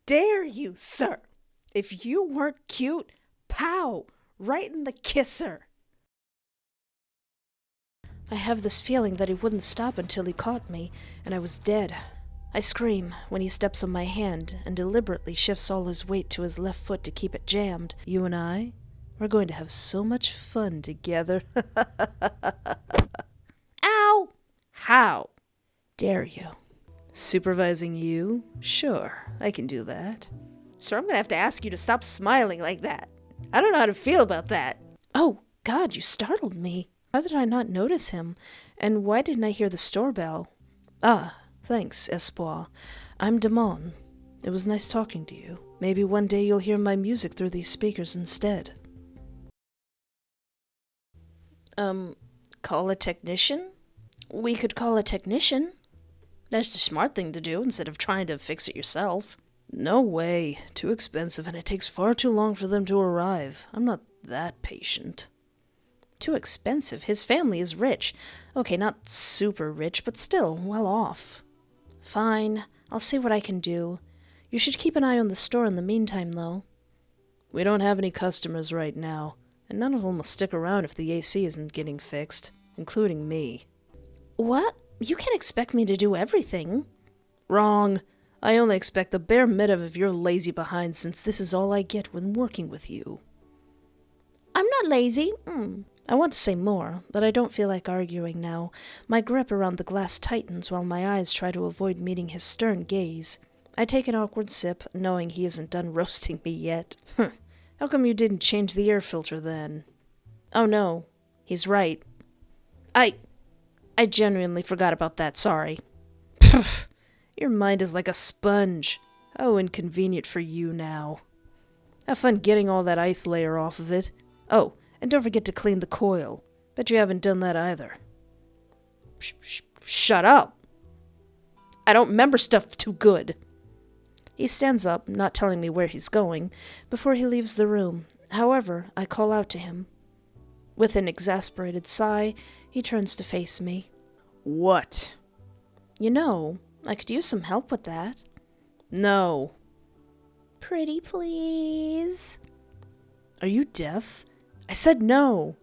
dare you, sir? If you weren't cute, pow, right in the kisser. I have this feeling that he wouldn't stop until he caught me, and I was dead. I scream when he steps on my hand and deliberately shifts all his weight to his left foot to keep it jammed. You and I, we're going to have so much fun together. Ow! How dare you? Supervising you? Sure, I can do that. Sir, I'm gonna have to ask you to stop smiling like that. I don't know how to feel about that. Oh, God, you startled me. How did I not notice him? And why didn't I hear the store bell? Ah, thanks, Espoir. I'm Damon. It was nice talking to you. Maybe one day you'll hear my music through these speakers instead. Call a technician? We could call a technician. That's the smart thing to do instead of trying to fix it yourself. No way. Too expensive, and it takes far too long for them to arrive. I'm not that patient. Too expensive? His family is rich. Okay, not super rich, but still well off. Fine. I'll see what I can do. You should keep an eye on the store in the meantime, though. We don't have any customers right now, and none of them will stick around if the AC isn't getting fixed, including me. What? You can't expect me to do everything. Wrong. I only expect the bare minimum of your lazy behind, since this is all I get when working with you. I'm not lazy. I want to say more, but I don't feel like arguing now. My grip around the glass tightens while my eyes try to avoid meeting his stern gaze. I take an awkward sip, knowing he isn't done roasting me yet. How come you didn't change the air filter then? Oh no, he's right. I genuinely forgot about that, sorry. Your mind is like a sponge. How inconvenient for you now. Have fun getting all that ice layer off of it. Oh, and don't forget to clean the coil. Bet you haven't done that either. Shut up. I don't remember stuff too good. He stands up, not telling me where he's going, before he leaves the room. However, I call out to him. With an exasperated sigh, he turns to face me. What? You know, I could use some help with that. No. Pretty please. Are you deaf? I said no.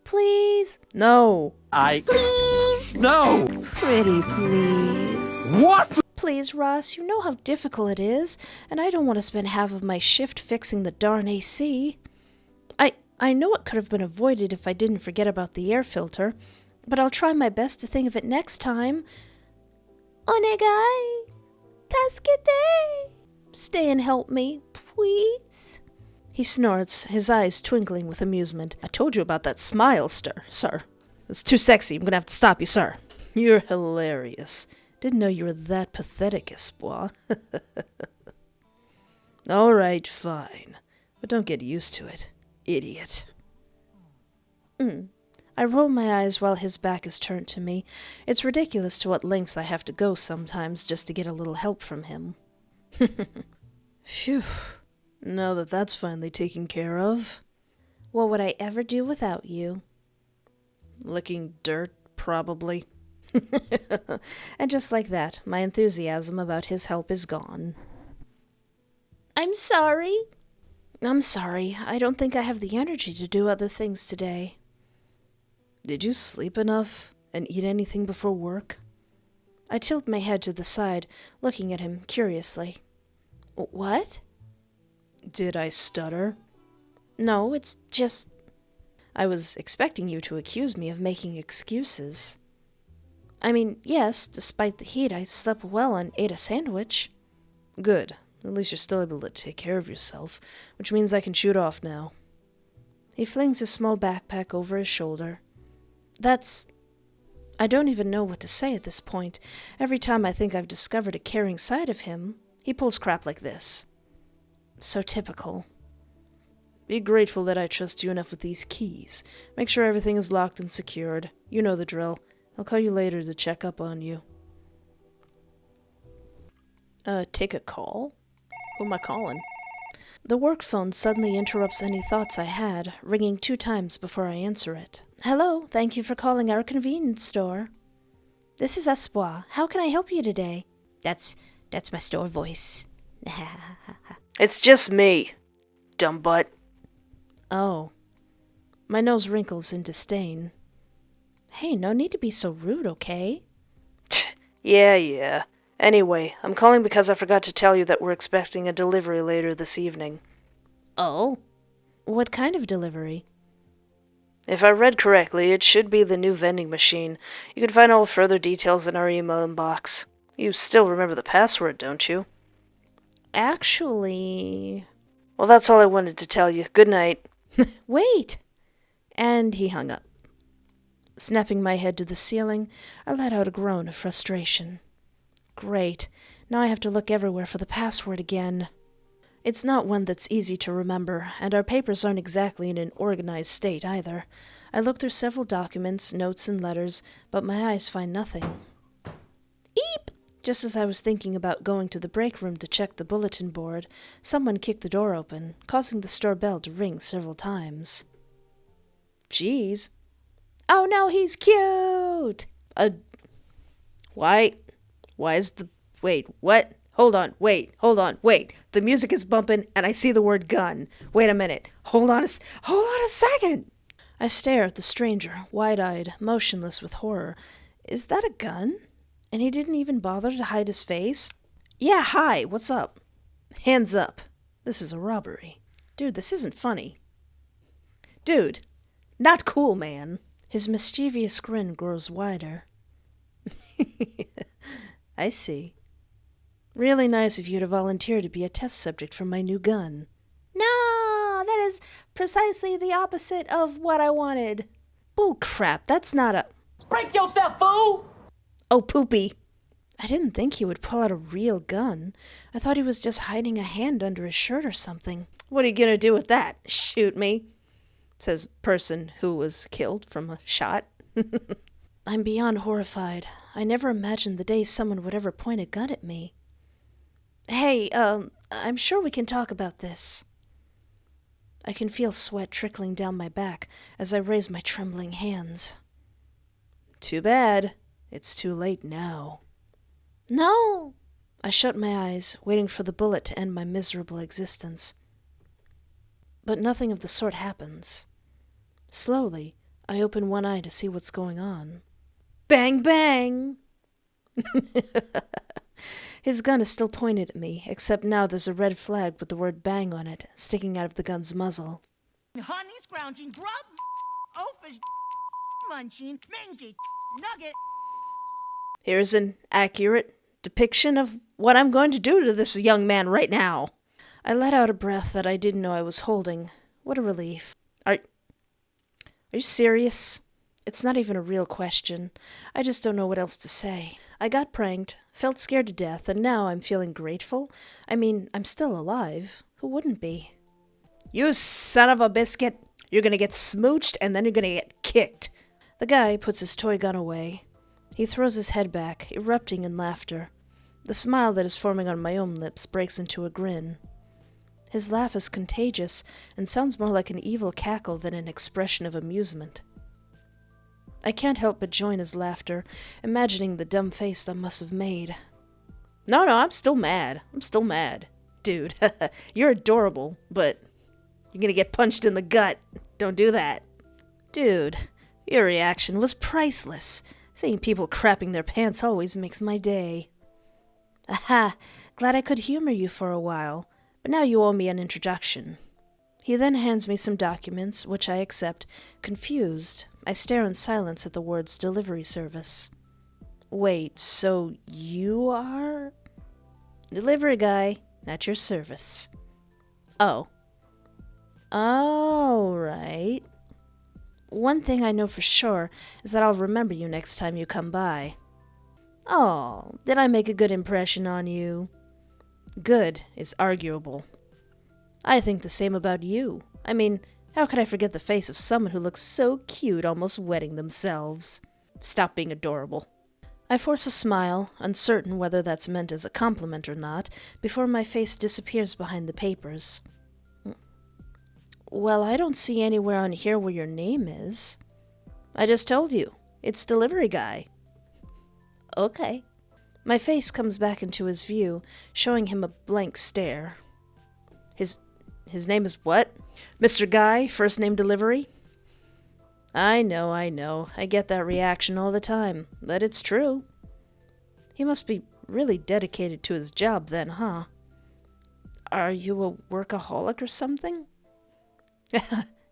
Please? No. Please? No! Pretty please. What? Please, Ross, you know how difficult it is, and I don't want to spend half of my shift fixing the darn AC. I know it could have been avoided if I didn't forget about the air filter, but I'll try my best to think of it next time. Onegai! Tasukete! Stay and help me, please. He snorts, his eyes twinkling with amusement. I told you about that smile, sir. It's too sexy. I'm gonna have to stop you, sir. You're hilarious. Didn't know you were that pathetic, Espoir. All right, fine. But don't get used to it. Idiot. I roll my eyes while his back is turned to me. It's ridiculous to what lengths I have to go sometimes just to get a little help from him. Phew. Now that that's finally taken care of. What would I ever do without you? Licking dirt, probably. And just like that, my enthusiasm about his help is gone. I'm sorry. I'm sorry. I don't think I have the energy to do other things today. Did you sleep enough and eat anything before work? I tilt my head to the side, looking at him curiously. What? Did I stutter? No, it's just... I was expecting you to accuse me of making excuses. I mean, yes, despite the heat, I slept well and ate a sandwich. Good. At least you're still able to take care of yourself, which means I can shoot off now. He flings his small backpack over his shoulder. I don't even know what to say at this point. Every time I think I've discovered a caring side of him, he pulls crap like this. So typical. Be grateful that I trust you enough with these keys. Make sure everything is locked and secured. You know the drill. I'll call you later to check up on you. Take a call? Who am I calling? The work phone suddenly interrupts any thoughts I had, ringing 2 times before I answer it. Hello, thank you for calling our convenience store. This is Espoir. How can I help you today? That's my store voice. It's just me, dumb butt. Oh. My nose wrinkles in disdain. Hey, no need to be so rude, okay? Yeah. Anyway, I'm calling because I forgot to tell you that we're expecting a delivery later this evening. Oh? What kind of delivery? If I read correctly, it should be the new vending machine. You can find all further details in our email inbox. You still remember the password, don't you? Actually... Well, that's all I wanted to tell you. Good night. Wait! And he hung up. Snapping my head to the ceiling, I let out a groan of frustration. Great. Now I have to look everywhere for the password again. It's not one that's easy to remember, and our papers aren't exactly in an organized state either. I look through several documents, notes, and letters, but my eyes find nothing. Eep! Just as I was thinking about going to the break room to check the bulletin board, someone kicked the door open, causing the store bell to ring several times. Geez. Oh no, he's cute! Why is the... Wait, what? Hold on, wait. The music is bumping, and I see the word gun. Wait a minute. Hold on a second! I stare at the stranger, wide-eyed, motionless with horror. Is that a gun? And he didn't even bother to hide his face? Yeah, hi, what's up? Hands up. This is a robbery. Dude, this isn't funny. Dude, not cool, man. His mischievous grin grows wider. I see. Really nice of you to volunteer to be a test subject for my new gun. No, that is precisely the opposite of what I wanted. Bull crap, that's not a... Break yourself, fool! Oh, poopy. I didn't think he would pull out a real gun. I thought he was just hiding a hand under his shirt or something. What are you gonna do with that? Shoot me? Says person who was killed from a shot. I'm beyond horrified. I never imagined the day someone would ever point a gun at me. Hey, I'm sure we can talk about this. I can feel sweat trickling down my back as I raise my trembling hands. Too bad. It's too late now. No! I shut my eyes, waiting for the bullet to end my miserable existence. But nothing of the sort happens. Slowly, I open one eye to see what's going on. Bang, bang! His gun is still pointed at me, except now there's a red flag with the word bang on it, sticking out of the gun's muzzle. Honey scrounging, grub, oafish, munching, mingy, nugget. Here's an accurate depiction of what I'm going to do to this young man right now. I let out a breath that I didn't know I was holding. What a relief. Are you serious? It's not even a real question. I just don't know what else to say. I got pranked, felt scared to death, and now I'm feeling grateful. I mean, I'm still alive. Who wouldn't be? You son of a biscuit! You're gonna get smooched, and then you're gonna get kicked. The guy puts his toy gun away. He throws his head back, erupting in laughter. The smile that is forming on my own lips breaks into a grin. His laugh is contagious and sounds more like an evil cackle than an expression of amusement. I can't help but join his laughter, imagining the dumb face I must have made. No, I'm still mad. Dude, you're adorable, but you're gonna get punched in the gut. Don't do that. Dude, your reaction was priceless. Seeing people crapping their pants always makes my day. Aha, glad I could humor you for a while, but now you owe me an introduction. He then hands me some documents, which I accept, confused. I stare in silence at the words delivery service. Wait, so you are? Delivery guy, at your service. Oh. All right. One thing I know for sure is that I'll remember you next time you come by. Oh, did I make a good impression on you? Good is arguable. I think the same about you. I mean, how could I forget the face of someone who looks so cute almost wetting themselves? Stop being adorable. I force a smile, uncertain whether that's meant as a compliment or not, before my face disappears behind the papers. Well, I don't see anywhere on here where your name is. I just told you. It's delivery guy. Okay. My face comes back into his view, showing him a blank stare. His name is what? Mr. Guy, first name delivery? I know. I get that reaction all the time, but it's true. He must be really dedicated to his job then, huh? Are you a workaholic or something?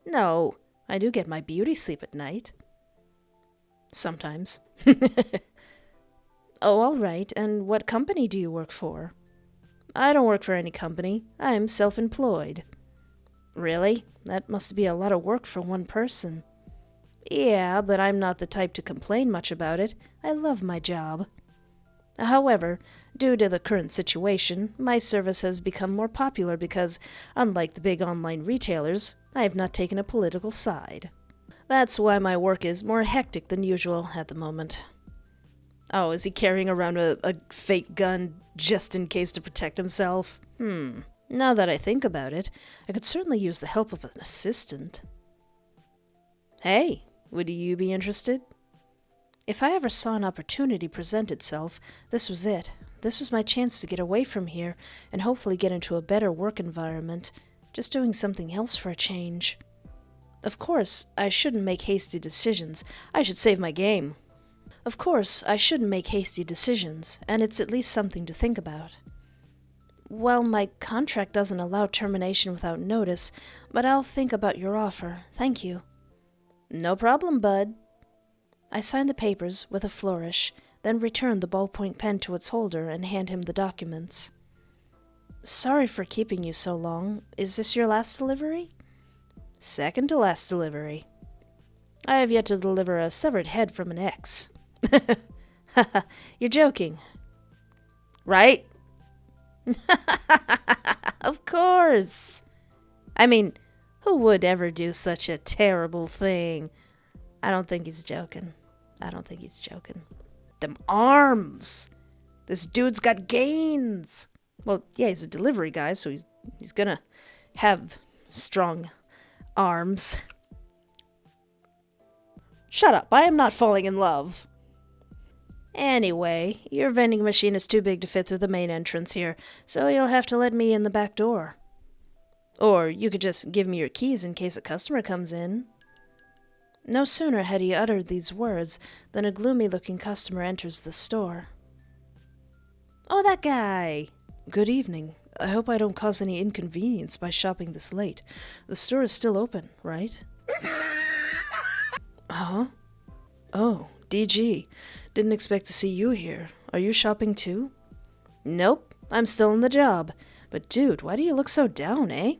No, I do get my beauty sleep at night. Sometimes. Oh, all right. And what company do you work for? I don't work for any company. I'm self-employed. Really? That must be a lot of work for one person. Yeah, but I'm not the type to complain much about it. I love my job. However, due to the current situation, my service has become more popular because, unlike the big online retailers, I have not taken a political side. That's why my work is more hectic than usual at the moment. Oh, is he carrying around a fake gun just in case to protect himself? Now that I think about it, I could certainly use the help of an assistant. Hey, would you be interested? If I ever saw an opportunity present itself, this was it. This was my chance to get away from here and hopefully get into a better work environment, just doing something else for a change. Of course, I shouldn't make hasty decisions. I should save my game. Of course, I shouldn't make hasty decisions, and it's at least something to think about. Well, my contract doesn't allow termination without notice, but I'll think about your offer. Thank you. No problem, bud. I sign the papers with a flourish, then return the ballpoint pen to its holder and hand him the documents. Sorry for keeping you so long. Is this your last delivery? Second to last delivery. I have yet to deliver a severed head from an ex. You're joking. Right? Of course. I mean, who would ever do such a terrible thing? I don't think he's joking. Them arms! This dude's got gains! Well, yeah, he's a delivery guy, so he's gonna have strong arms. Shut up, I am not falling in love. Anyway, your vending machine is too big to fit through the main entrance here, so you'll have to let me in the back door. Or you could just give me your keys in case a customer comes in. No sooner had he uttered these words than a gloomy-looking customer enters the store. Oh, that guy! Good evening. I hope I don't cause any inconvenience by shopping this late. The store is still open, right? Huh? Oh, DG. Didn't expect to see you here. Are you shopping too? Nope, I'm still on the job. But dude, why do you look so down, eh?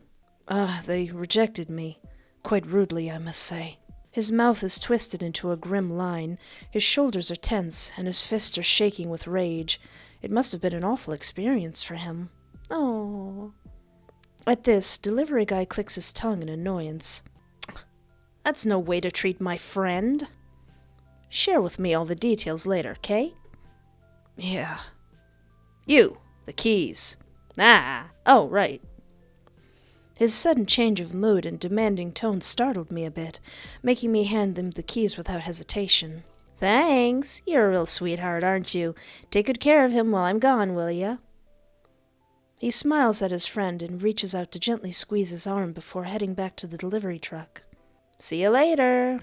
They rejected me. Quite rudely, I must say. His mouth is twisted into a grim line, his shoulders are tense, and his fists are shaking with rage. It must have been an awful experience for him. Oh. At this, delivery guy clicks his tongue in annoyance. That's no way to treat my friend. Share with me all the details later, 'kay? Yeah. You, the keys. Oh, right. His sudden change of mood and demanding tone startled me a bit, making me hand him the keys without hesitation. Thanks. You're a real sweetheart, aren't you? Take good care of him while I'm gone, will ya? He smiles at his friend and reaches out to gently squeeze his arm before heading back to the delivery truck. See you later.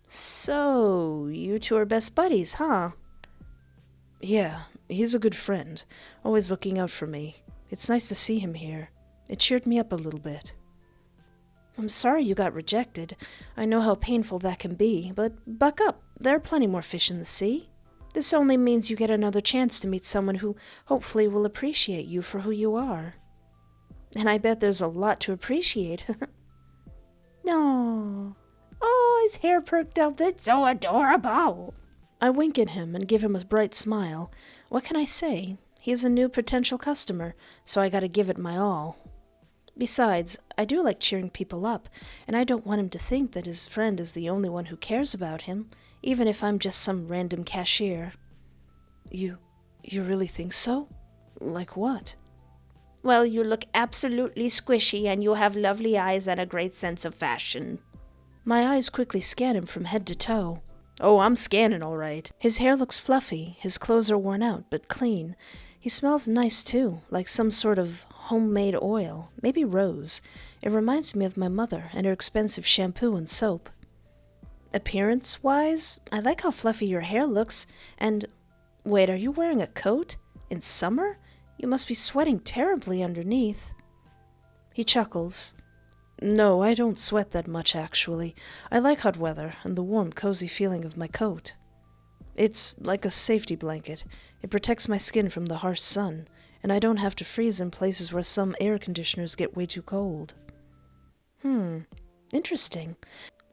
So, you two are best buddies, huh? Yeah, he's a good friend, always looking out for me. It's nice to see him here. It cheered me up a little bit. I'm sorry you got rejected. I know how painful that can be, but buck up. There are plenty more fish in the sea. This only means you get another chance to meet someone who hopefully will appreciate you for who you are. And I bet there's a lot to appreciate. No. Oh, his hair perked up. That's so adorable. I wink at him and give him a bright smile. What can I say? He's a new potential customer, so I gotta give it my all. Besides, I do like cheering people up, and I don't want him to think that his friend is the only one who cares about him, even if I'm just some random cashier. You really think so? Like what? Well, you look absolutely squishy, and you have lovely eyes and a great sense of fashion. My eyes quickly scan him from head to toe. Oh, I'm scanning all right. His hair looks fluffy, his clothes are worn out, but clean. He smells nice, too, like some sort of homemade oil, maybe rose. It reminds me of my mother and her expensive shampoo and soap. Appearance-wise, I like how fluffy your hair looks, and... Wait, are you wearing a coat? In summer? You must be sweating terribly underneath. He chuckles. No, I don't sweat that much, actually. I like hot weather and the warm, cozy feeling of my coat. It's like a safety blanket. It protects my skin from the harsh sun, and I don't have to freeze in places where some air conditioners get way too cold. Interesting.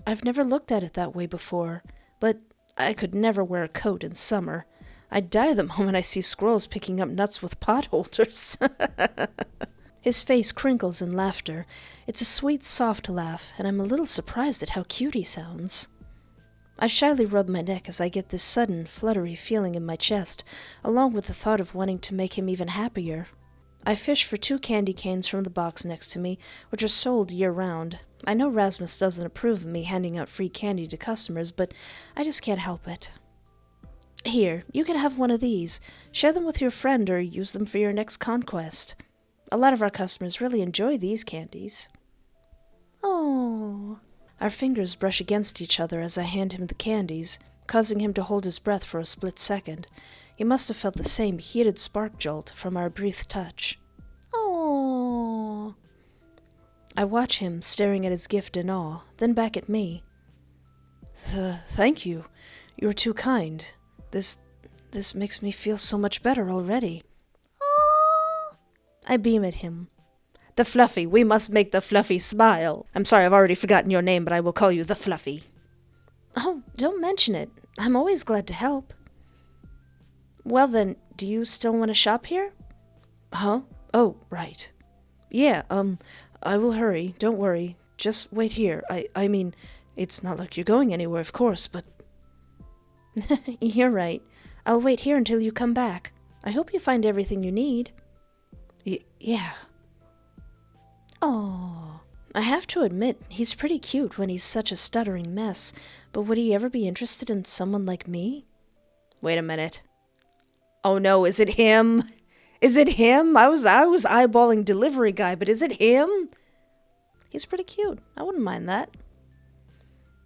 I've never looked at it that way before, but I could never wear a coat in summer. I'd die the moment I see squirrels picking up nuts with pot holders. His face crinkles in laughter. It's a sweet, soft laugh, and I'm a little surprised at how cute he sounds. I shyly rub my neck as I get this sudden, fluttery feeling in my chest, along with the thought of wanting to make him even happier. I fish for 2 candy canes from the box next to me, which are sold year-round. I know Rasmus doesn't approve of me handing out free candy to customers, but I just can't help it. Here, you can have one of these. Share them with your friend or use them for your next conquest. A lot of our customers really enjoy these candies. Oh. Our fingers brush against each other as I hand him the candies, causing him to hold his breath for a split second. He must have felt the same heated spark jolt from our brief touch. Oh. I watch him, staring at his gift in awe, then back at me. Thank you. You're too kind. This makes me feel so much better already. Oh. I beam at him. The Fluffy. We must make the Fluffy smile. I'm sorry, I've already forgotten your name, but I will call you the Fluffy. Oh, don't mention it. I'm always glad to help. Well then, do you still want to shop here? Huh? Oh, right. Yeah, I will hurry. Don't worry. Just wait here. I mean, it's not like you're going anywhere, of course, but... You're right. I'll wait here until you come back. I hope you find everything you need. Yeah. Oh, I have to admit, he's pretty cute when he's such a stuttering mess, but would he ever be interested in someone like me? Wait a minute. Oh no, is it him? Is it him? I was eyeballing delivery guy, but is it him? He's pretty cute. I wouldn't mind that.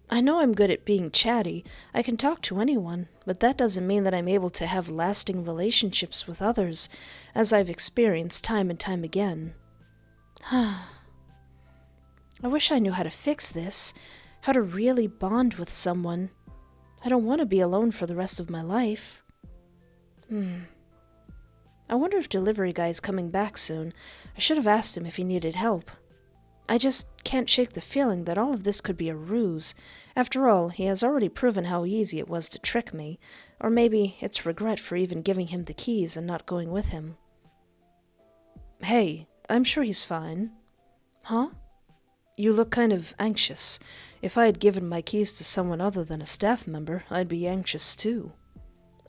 I know I'm good at being chatty. I can talk to anyone, but that doesn't mean that I'm able to have lasting relationships with others, as I've experienced time and time again. I wish I knew how to fix this, how to really bond with someone. I don't want to be alone for the rest of my life. I wonder if delivery guy is coming back soon. I should have asked him if he needed help. I just can't shake the feeling that all of this could be a ruse. After all, he has already proven how easy it was to trick me, or maybe it's regret for even giving him the keys and not going with him. Hey, I'm sure he's fine. Huh? You look kind of anxious. If I had given my keys to someone other than a staff member, I'd be anxious too.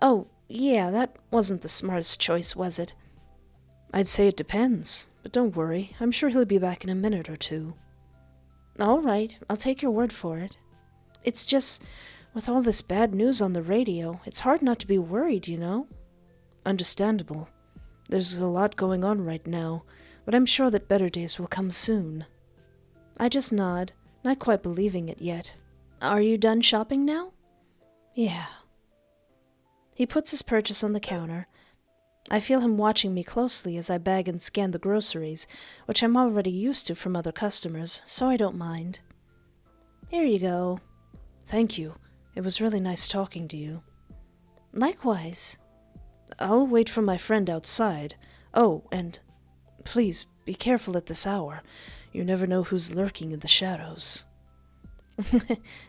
Oh, yeah, that wasn't the smartest choice, was it? I'd say it depends, but don't worry. I'm sure he'll be back in a minute or two. All right, I'll take your word for it. It's just, with all this bad news on the radio, it's hard not to be worried, you know? Understandable. There's a lot going on right now, but I'm sure that better days will come soon. I just nod, not quite believing it yet. Are you done shopping now? Yeah. He puts his purchase on the counter. I feel him watching me closely as I bag and scan the groceries, which I'm already used to from other customers, so I don't mind. Here you go. Thank you. It was really nice talking to you. Likewise. I'll wait for my friend outside. Oh, and please be careful at this hour. You never know who's lurking in the shadows.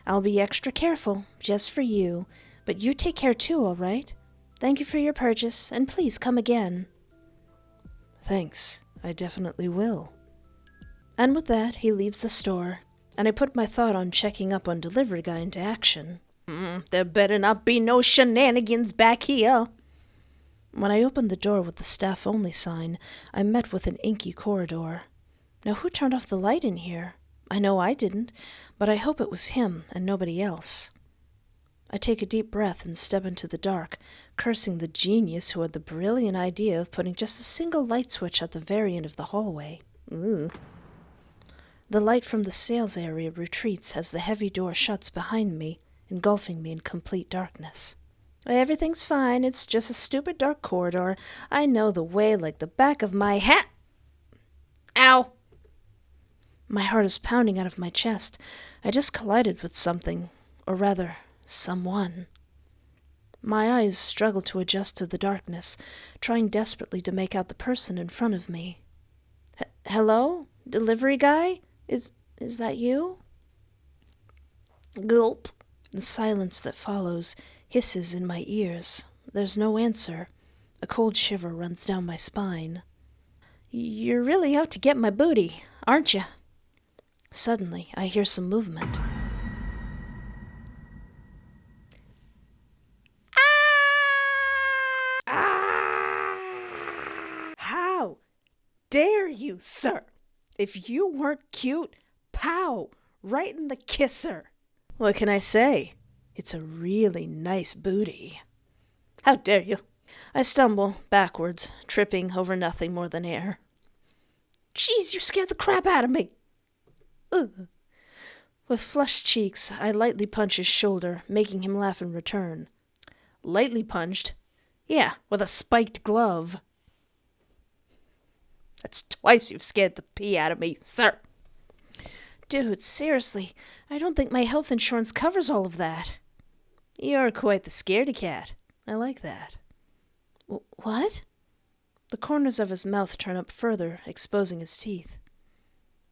I'll be extra careful, just for you. But you take care too, all right? Thank you for your purchase, and please come again. Thanks. I definitely will. And with that, he leaves the store, and I put my thought on checking up on delivery guy into action. There better not be no shenanigans back here. When I opened the door with the staff-only sign, I met with an inky corridor. Now who turned off the light in here? I know I didn't, but I hope it was him and nobody else. I take a deep breath and step into the dark, cursing the genius who had the brilliant idea of putting just a single light switch at the very end of the hallway. Ooh. The light from the sales area retreats as the heavy door shuts behind me, engulfing me in complete darkness. Everything's fine. It's just a stupid dark corridor. I know the way like the back of my hat. Ow! My heart is pounding out of my chest. I just collided with something, or rather, someone. My eyes struggle to adjust to the darkness, trying desperately to make out the person in front of me. Hello? Delivery guy? Is that you? Gulp. The silence that follows hisses in my ears. There's no answer. A cold shiver runs down my spine. You're really out to get my booty, aren't you? Suddenly, I hear some movement. How dare you, sir? If you weren't cute, pow, right in the kisser. What can I say? It's a really nice booty. How dare you? I stumble backwards, tripping over nothing more than air. Jeez, you scared the crap out of me. Ugh. With flushed cheeks, I lightly punch his shoulder, making him laugh in return. Lightly punched? Yeah, with a spiked glove. That's twice you've scared the pee out of me, sir. Dude, seriously, I don't think my health insurance covers all of that. You're quite the scaredy cat. I like that. What? The corners of his mouth turn up further, exposing his teeth.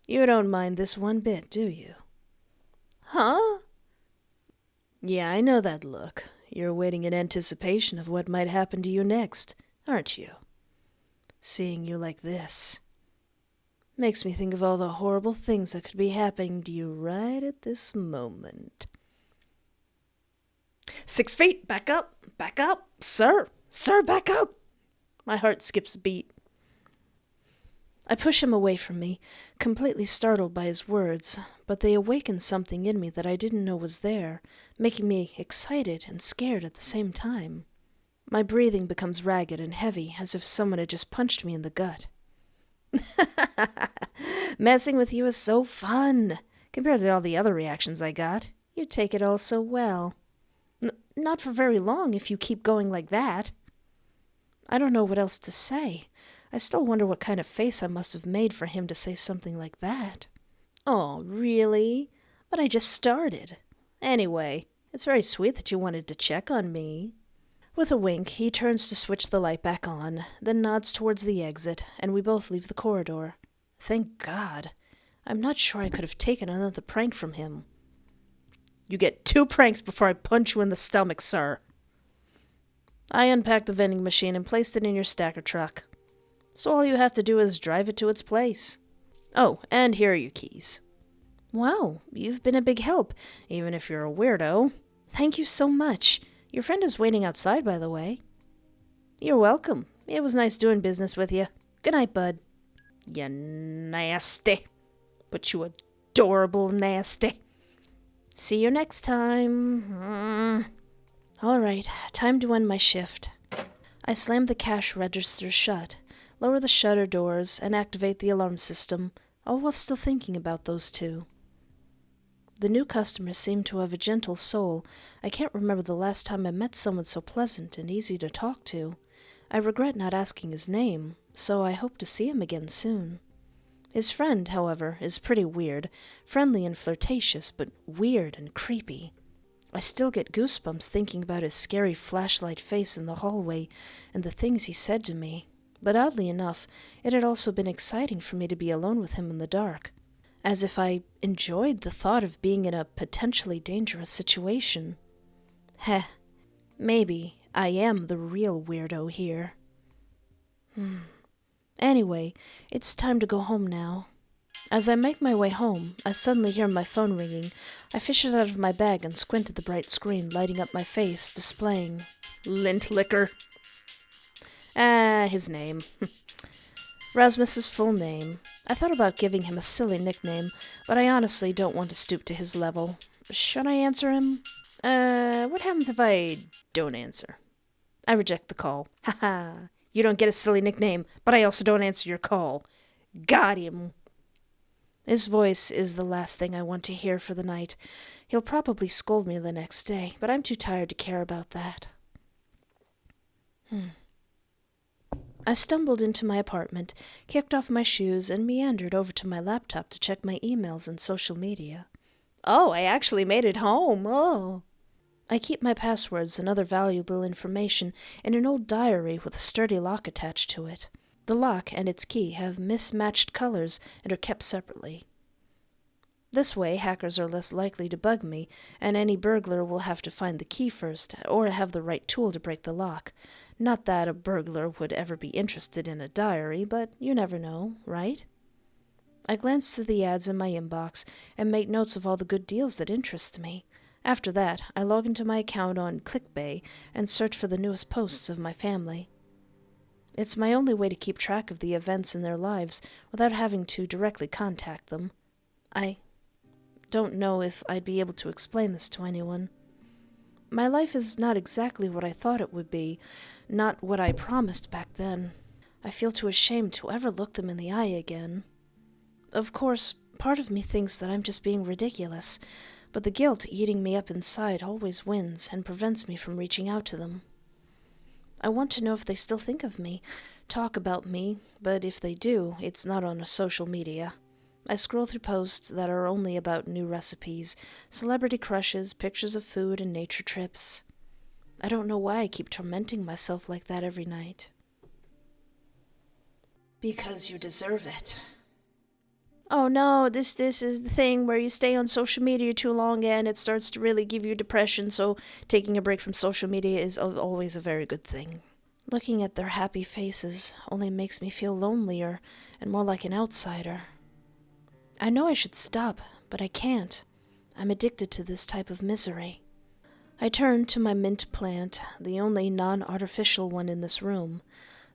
You don't mind this one bit, do you? Huh? Yeah, I know that look. You're waiting in anticipation of what might happen to you next, aren't you? Seeing you like this makes me think of all the horrible things that could be happening to you right at this moment. 6 feet, back up, sir, back up. My heart skips a beat. I push him away from me, completely startled by his words, but they awaken something in me that I didn't know was there, making me excited and scared at the same time. My breathing becomes ragged and heavy, as if someone had just punched me in the gut. Messing with you is so fun, compared to all the other reactions I got. You take it all so well. Not for very long if you keep going like that. I don't know what else to say. I still wonder what kind of face I must have made for him to say something like that. Oh, really? But I just started. Anyway, it's very sweet that you wanted to check on me. With a wink, he turns to switch the light back on, then nods towards the exit, and we both leave the corridor. Thank God. I'm not sure I could have taken another prank from him. You get 2 pranks before I punch you in the stomach, sir. I unpacked the vending machine and placed it in your stacker truck. So all you have to do is drive it to its place. Oh, and here are your keys. Wow, you've been a big help, even if you're a weirdo. Thank you so much. Your friend is waiting outside, by the way. You're welcome. It was nice doing business with you. Good night, bud. You nasty. But you adorable nasty. See you next time. All right, time to end my shift. I slam the cash register shut, lower the shutter doors, and activate the alarm system, all while still thinking about those 2. The new customers seem to have a gentle soul. I can't remember the last time I met someone so pleasant and easy to talk to. I regret not asking his name, so I hope to see him again soon. His friend, however, is pretty weird, friendly and flirtatious, but weird and creepy. I still get goosebumps thinking about his scary flashlight face in the hallway and the things he said to me. But oddly enough, it had also been exciting for me to be alone with him in the dark, as if I enjoyed the thought of being in a potentially dangerous situation. Heh, maybe I am the real weirdo here. Anyway, it's time to go home now. As I make my way home, I suddenly hear my phone ringing. I fish it out of my bag and squint at the bright screen, lighting up my face, displaying lint liquor. His name. Rasmus's full name. I thought about giving him a silly nickname, but I honestly don't want to stoop to his level. Should I answer him? What happens if I don't answer? I reject the call. Haha, you don't get a silly nickname, but I also don't answer your call. Got him. His voice is the last thing I want to hear for the night. He'll probably scold me the next day, but I'm too tired to care about that. I stumbled into my apartment, kicked off my shoes, and meandered over to my laptop to check my emails and social media. Oh, I actually made it home. Oh. I keep my passwords and other valuable information in an old diary with a sturdy lock attached to it. The lock and its key have mismatched colors and are kept separately. This way, hackers are less likely to bug me, and any burglar will have to find the key first, or have the right tool to break the lock. Not that a burglar would ever be interested in a diary, but you never know, right? I glance through the ads in my inbox and make notes of all the good deals that interest me. After that, I log into my account on ClickBay and search for the newest posts of my family. It's my only way to keep track of the events in their lives without having to directly contact them. I don't know if I'd be able to explain this to anyone. My life is not exactly what I thought it would be, not what I promised back then. I feel too ashamed to ever look them in the eye again. Of course, part of me thinks that I'm just being ridiculous, but the guilt eating me up inside always wins and prevents me from reaching out to them. I want to know if they still think of me, talk about me, but if they do, it's not on a social media. I scroll through posts that are only about new recipes, celebrity crushes, pictures of food, and nature trips. I don't know why I keep tormenting myself like that every night. Because you deserve it. Oh no, this is the thing where you stay on social media too long and it starts to really give you depression, so taking a break from social media is always a very good thing. Looking at their happy faces only makes me feel lonelier and more like an outsider. I know I should stop, but I can't. I'm addicted to this type of misery. I turn to my mint plant, the only non-artificial one in this room.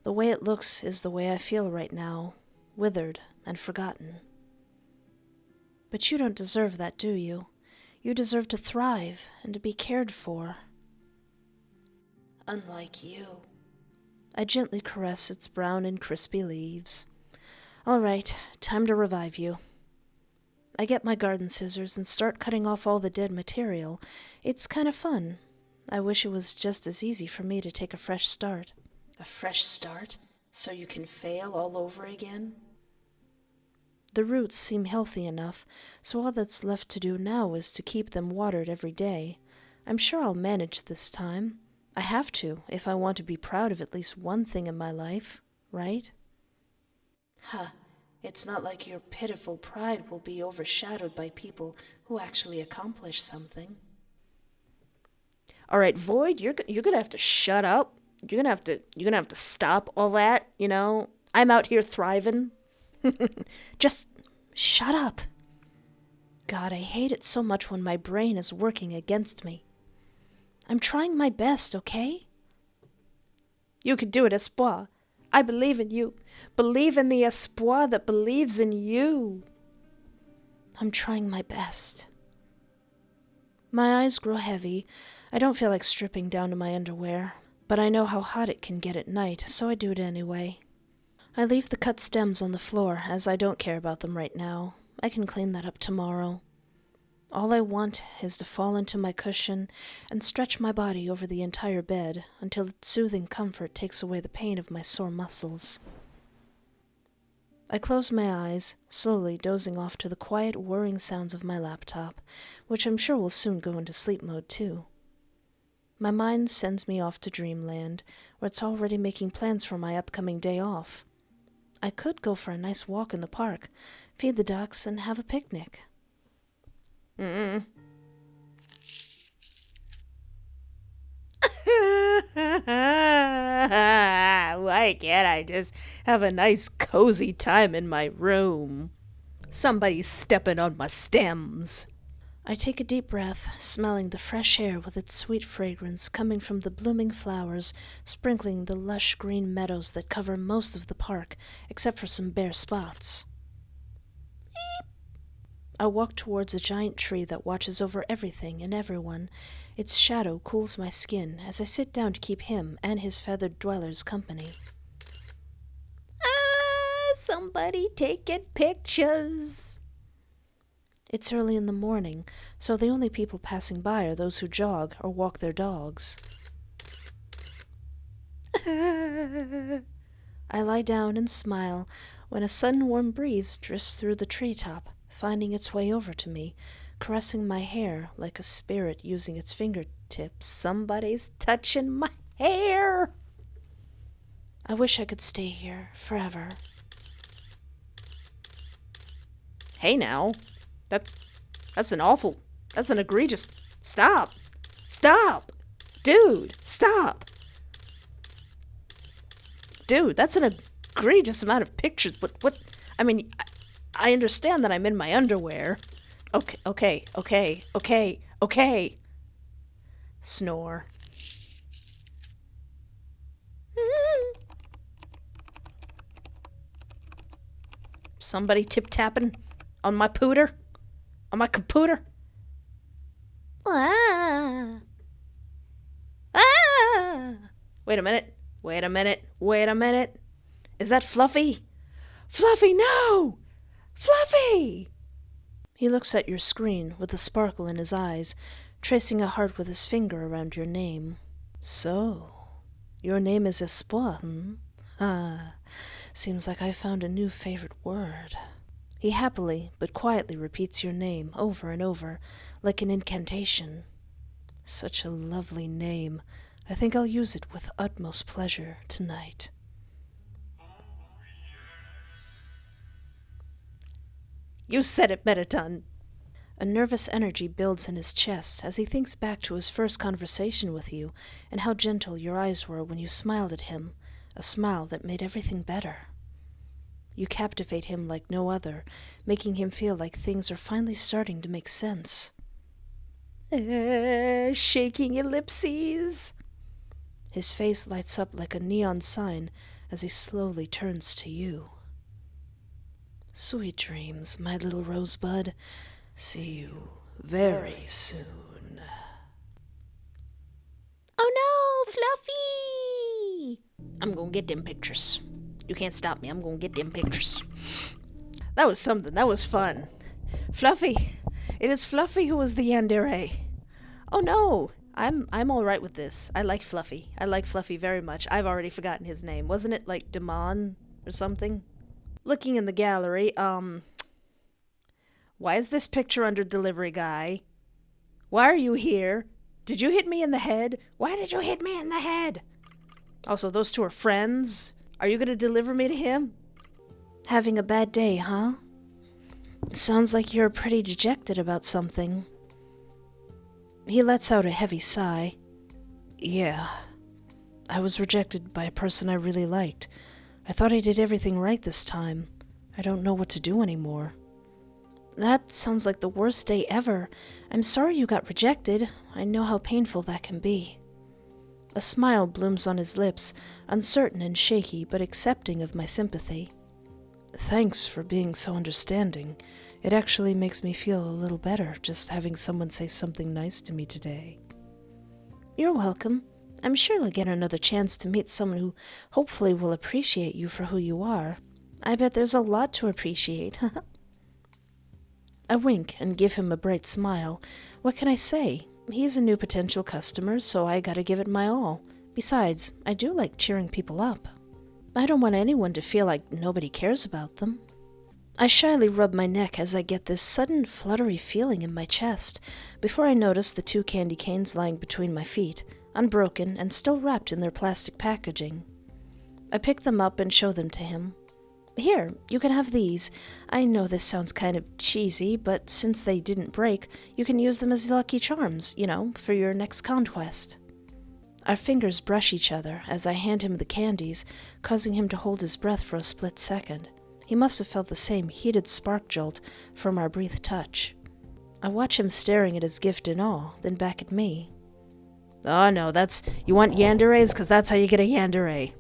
The way it looks is the way I feel right now, withered and forgotten. But you don't deserve that, do you? You deserve to thrive and to be cared for. Unlike you. I gently caress its brown and crispy leaves. All right, time to revive you. I get my garden scissors and start cutting off all the dead material. It's kind of fun. I wish it was just as easy for me to take a fresh start. A fresh start? So you can fail all over again? The roots seem healthy enough, so all that's left to do now is to keep them watered every day. I'm sure I'll manage this time. I have to, if I want to be proud of at least one thing in my life, right? It's not like your pitiful pride will be overshadowed by people who actually accomplish something. All right, Void, you're gonna have to shut up. You're gonna have to stop all that. You know, I'm out here thriving. Just shut up. God, I hate it so much when my brain is working against me. I'm trying my best, okay? You can do it, Espoir. I believe in you. Believe in the Espoir that believes in you. I'm trying my best. My eyes grow heavy. I don't feel like stripping down to my underwear, but I know how hot it can get at night, so I do it anyway. I leave the cut stems on the floor, as I don't care about them right now. I can clean that up tomorrow. All I want is to fall into my cushion and stretch my body over the entire bed until its soothing comfort takes away the pain of my sore muscles. I close my eyes, slowly dozing off to the quiet, whirring sounds of my laptop, which I'm sure will soon go into sleep mode too. My mind sends me off to dreamland, where it's already making plans for my upcoming day off. I could go for a nice walk in the park, feed the ducks, and have a picnic. Why can't I just have a nice cozy time in my room? Somebody's stepping on my stems. I take a deep breath, smelling the fresh air with its sweet fragrance coming from the blooming flowers, sprinkling the lush green meadows that cover most of the park, except for some bare spots. I walk towards a giant tree that watches over everything and everyone. Its shadow cools my skin as I sit down to keep him and his feathered dwellers company. Ah, somebody taking pictures. It's early in the morning, so the only people passing by are those who jog or walk their dogs. I lie down and smile when a sudden warm breeze drifts through the treetop, finding its way over to me, caressing my hair like a spirit using its fingertips. Somebody's touching my hair! I wish I could stay here forever. Hey now, that's an egregious... Stop! Stop! Dude, stop! Dude, that's an egregious amount of pictures. What? I mean, I understand that I'm in my underwear. Okay. Snore. Somebody tip-tapping on my pooter? On my computer? Ah. Wait a minute. Is that Fluffy? Fluffy, no! Fluffy! He looks at your screen with a sparkle in his eyes, tracing a heart with his finger around your name. So, your name is Espoir, Ah, seems like I found a new favorite word. He happily but quietly repeats your name over and over, like an incantation. Such a lovely name. I think I'll use it with utmost pleasure tonight. You said it, Metaton. A nervous energy builds in his chest as he thinks back to his first conversation with you and how gentle your eyes were when you smiled at him, a smile that made everything better. You captivate him like no other, making him feel like things are finally starting to make sense. Shaking ellipses. His face lights up like a neon sign as he slowly turns to you. Sweet dreams, my little rosebud. See you very soon. Oh no, Fluffy! I'm gonna get them pictures. You can't stop me. I'm gonna get them pictures. That was something. That was fun. Fluffy. It is Fluffy who was the yandere. Oh no. I'm all right with this. I like Fluffy. I like Fluffy very much. I've already forgotten his name. Wasn't it like Damon or something? Looking in the gallery, why is this picture under delivery, guy? Why are you here? Did you hit me in the head? Why did you hit me in the head? Also, those two are friends. Are you gonna deliver me to him? Having a bad day, huh? Sounds like you're pretty dejected about something. He lets out a heavy sigh. Yeah. I was rejected by a person I really liked. I thought I did everything right this time. I don't know what to do anymore. That sounds like the worst day ever. I'm sorry you got rejected. I know how painful that can be. A smile blooms on his lips, uncertain and shaky, but accepting of my sympathy. Thanks for being so understanding. It actually makes me feel a little better just having someone say something nice to me today. You're welcome. I'm sure I'll get another chance to meet someone who hopefully will appreciate you for who you are. I bet there's a lot to appreciate. I wink and give him a bright smile. What can I say? He's a new potential customer, so I gotta give it my all. Besides, I do like cheering people up. I don't want anyone to feel like nobody cares about them. I shyly rub my neck as I get this sudden fluttery feeling in my chest before I notice the 2 candy canes lying between my feet, unbroken and still wrapped in their plastic packaging. I pick them up and show them to him. Here, you can have these. I know this sounds kind of cheesy, but since they didn't break, you can use them as lucky charms, for your next conquest. Our fingers brush each other as I hand him the candies, causing him to hold his breath for a split second. He must have felt the same heated spark jolt from our brief touch. I watch him staring at his gift in awe, then back at me. Oh no, you want yanderes? Because that's how you get a yandere.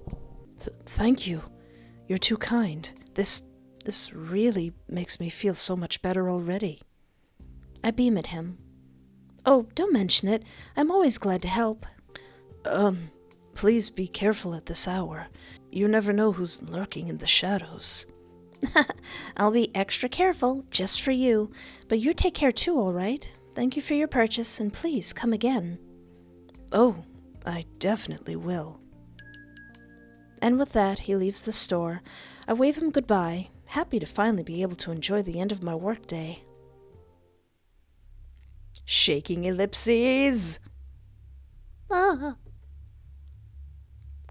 Thank you. You're too kind. This really makes me feel so much better already. I beam at him. Oh, don't mention it. I'm always glad to help. Please be careful at this hour. You never know who's lurking in the shadows. I'll be extra careful, just for you. But you take care too, all right? Thank you for your purchase, and please come again. Oh, I definitely will. And with that, he leaves the store. I wave him goodbye, happy to finally be able to enjoy the end of my workday. Shaking ellipses! Ah.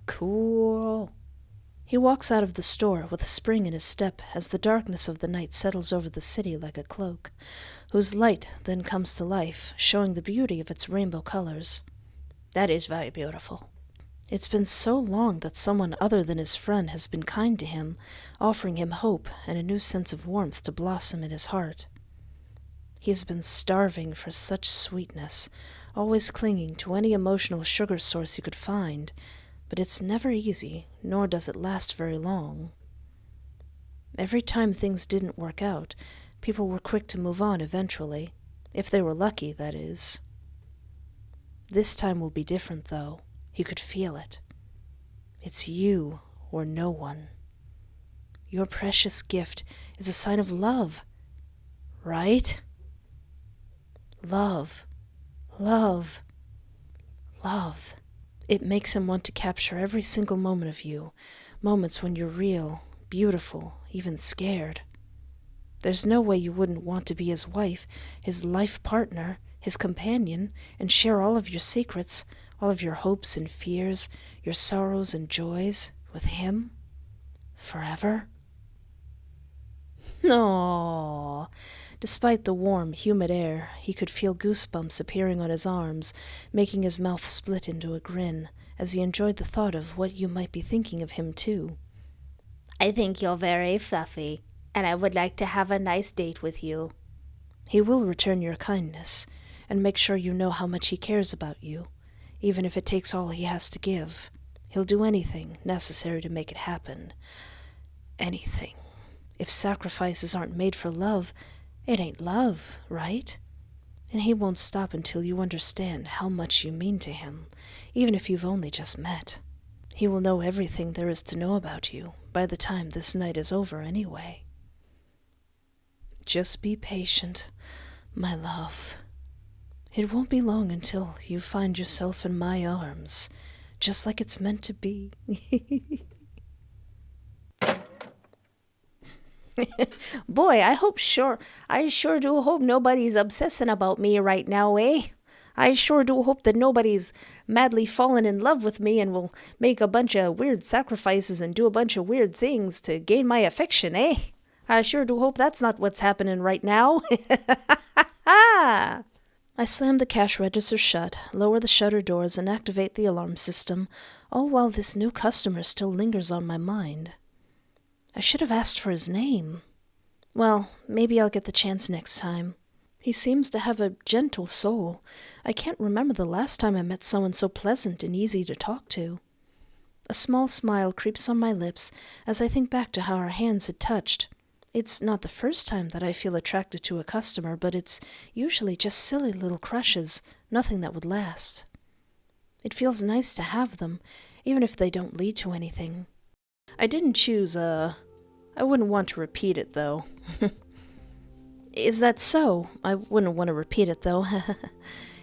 Cool. He walks out of the store with a spring in his step as the darkness of the night settles over the city like a cloak, whose light then comes to life, showing the beauty of its rainbow colors. That is very beautiful. It's been so long that someone other than his friend has been kind to him, offering him hope and a new sense of warmth to blossom in his heart. He has been starving for such sweetness, always clinging to any emotional sugar source he could find, but it's never easy, nor does it last very long. Every time things didn't work out, people were quick to move on eventually, if they were lucky, that is. This time will be different, though. He could feel it. It's you or no one. Your precious gift is a sign of love, right? Love, love, love. It makes him want to capture every single moment of you, moments when you're real, beautiful, even scared. There's no way you wouldn't want to be his wife, his life partner, his companion, and share all of your secrets, all of your hopes and fears, your sorrows and joys with him forever. No. Despite the warm, humid air, he could feel goosebumps appearing on his arms, making his mouth split into a grin, as he enjoyed the thought of what you might be thinking of him, too. I think you're very fluffy, and I would like to have a nice date with you. He will return your kindness, and make sure you know how much he cares about you, even if it takes all he has to give. He'll do anything necessary to make it happen. Anything. If sacrifices aren't made for love, it ain't love, right? And he won't stop until you understand how much you mean to him, even if you've only just met. He will know everything there is to know about you by the time this night is over anyway. Just be patient, my love. It won't be long until you find yourself in my arms, just like it's meant to be. Boy, I sure do hope nobody's obsessing about me right now, eh? I sure do hope that nobody's madly fallen in love with me and will make a bunch of weird sacrifices and do a bunch of weird things to gain my affection, eh? I sure do hope that's not what's happening right now. I slam the cash register shut, lower the shutter doors, and activate the alarm system, all while this new customer still lingers on my mind. I should have asked for his name. Well, maybe I'll get the chance next time. He seems to have a gentle soul. I can't remember the last time I met someone so pleasant and easy to talk to. A small smile creeps on my lips as I think back to how our hands had touched. It's not the first time that I feel attracted to a customer, but it's usually just silly little crushes, nothing that would last. It feels nice to have them, even if they don't lead to anything. I didn't choose, I wouldn't want to repeat it, though. Is that so? I wouldn't want to repeat it, though.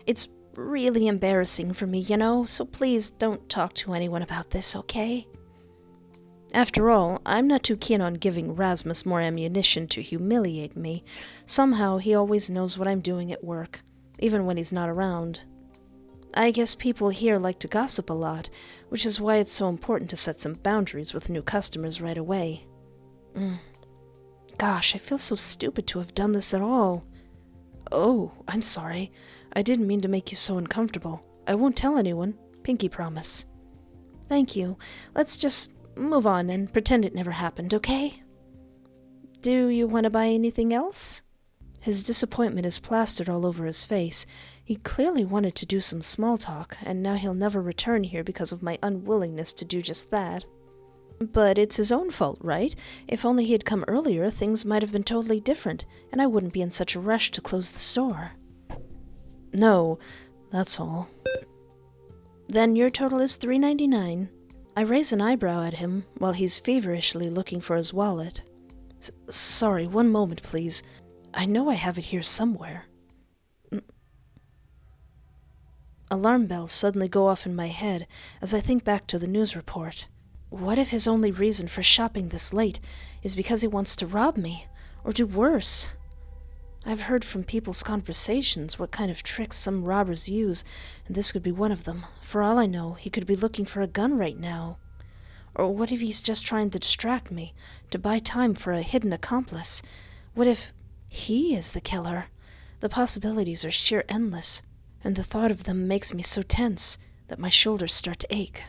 It's really embarrassing for me, so please don't talk to anyone about this, okay? After all, I'm not too keen on giving Rasmus more ammunition to humiliate me. Somehow, he always knows what I'm doing at work, even when he's not around. I guess people here like to gossip a lot, which is why it's so important to set some boundaries with new customers right away. Gosh, I feel so stupid to have done this at all. Oh, I'm sorry. I didn't mean to make you so uncomfortable. I won't tell anyone. Pinky promise. Thank you. Let's just move on and pretend it never happened, okay? Do you want to buy anything else? His disappointment is plastered all over his face. He clearly wanted to do some small talk, and now he'll never return here because of my unwillingness to do just that. But it's his own fault, right? If only he had come earlier, things might have been totally different, and I wouldn't be in such a rush to close the store. No, that's all. Then your total is $3.99. I raise an eyebrow at him while he's feverishly looking for his wallet. Sorry, one moment, please. I know I have it here somewhere. Alarm bells suddenly go off in my head as I think back to the news report. What if his only reason for shopping this late is because he wants to rob me, or do worse? I've heard from people's conversations what kind of tricks some robbers use, and this could be one of them. For all I know, he could be looking for a gun right now. Or what if he's just trying to distract me, to buy time for a hidden accomplice? What if he is the killer? The possibilities are sheer endless, and the thought of them makes me so tense that my shoulders start to ache.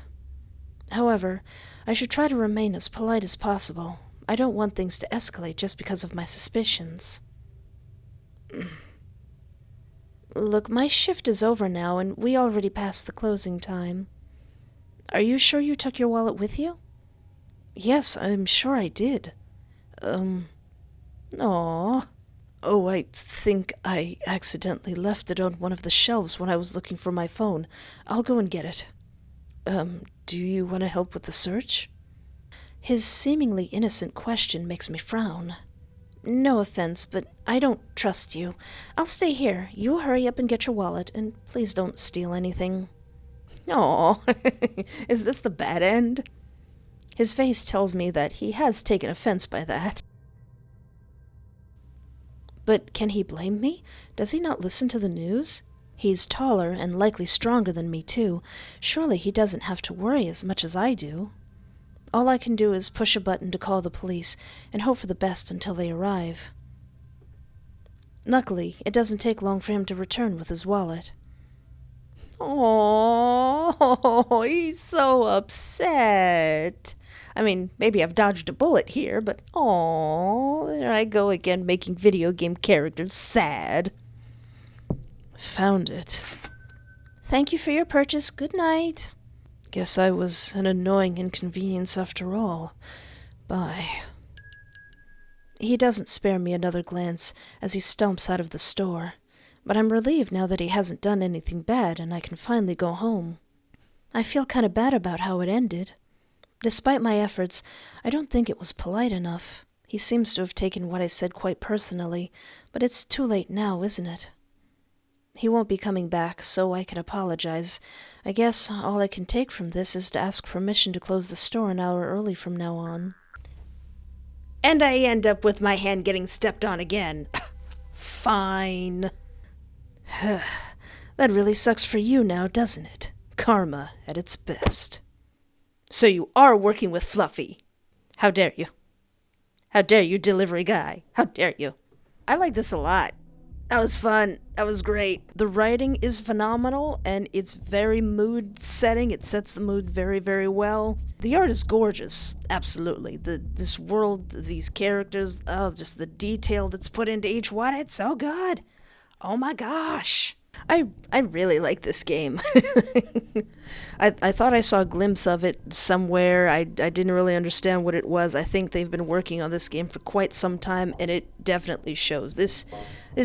However, I should try to remain as polite as possible. I don't want things to escalate just because of my suspicions. Look, my shift is over now, and we already passed the closing time. Are you sure you took your wallet with you? Yes, I'm sure I did. Aww. Oh, I think I accidentally left it on one of the shelves when I was looking for my phone. I'll go and get it. Do you want to help with the search? His seemingly innocent question makes me frown. No offense, but I don't trust you. I'll stay here. You hurry up and get your wallet, and please don't steal anything. Aw, is this the bad end? His face tells me that he has taken offense by that. But can he blame me? Does he not listen to the news? He's taller and likely stronger than me, too. Surely he doesn't have to worry as much as I do. All I can do is push a button to call the police and hope for the best until they arrive. Luckily, it doesn't take long for him to return with his wallet. Oh, he's so upset. I mean, maybe I've dodged a bullet here, but there I go again making video game characters sad. Found it. Thank you for your purchase. Good night. Guess I was an annoying inconvenience after all. Bye. He doesn't spare me another glance as he stomps out of the store, but I'm relieved now that he hasn't done anything bad and I can finally go home. I feel kind of bad about how it ended. Despite my efforts, I don't think it was polite enough. He seems to have taken what I said quite personally, but it's too late now, isn't it? He won't be coming back, so I can apologize. I guess all I can take from this is to ask permission to close the store an hour early from now on. And I end up with my hand getting stepped on again. Fine. That really sucks for you now, doesn't it? Karma at its best. So you are working with Fluffy. How dare you? How dare you, delivery guy? How dare you? I like this a lot. That was fun. That was great. The writing is phenomenal, and it's very mood-setting. It sets the mood very, very well. The art is gorgeous, absolutely. This world, these characters, just the detail that's put into each one, it's so good. Oh my gosh. I really like this game. I thought I saw a glimpse of it somewhere. I didn't really understand what it was. I think they've been working on this game for quite some time, and it definitely shows. This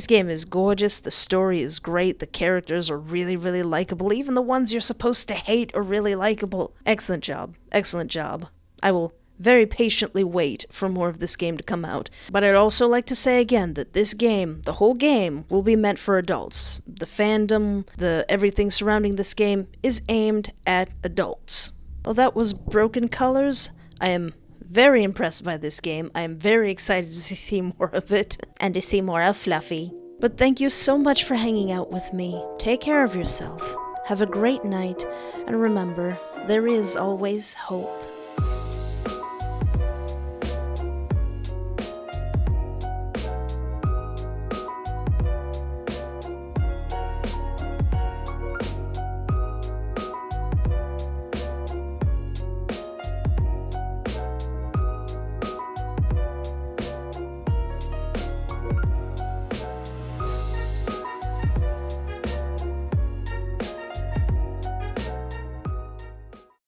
game is gorgeous. The story is great. The characters are really, really likable. Even the ones you're supposed to hate are really likable. Excellent job. Excellent job. I will very patiently wait for more of this game to come out. But I'd also like to say again that this game, the whole game, will be meant for adults. The fandom, everything surrounding this game is aimed at adults. Well, that was Broken Colors. I am very impressed by this game. I am very excited to see more of it. And to see more of Fluffy. But thank you so much for hanging out with me. Take care of yourself. Have a great night. And remember, there is always hope.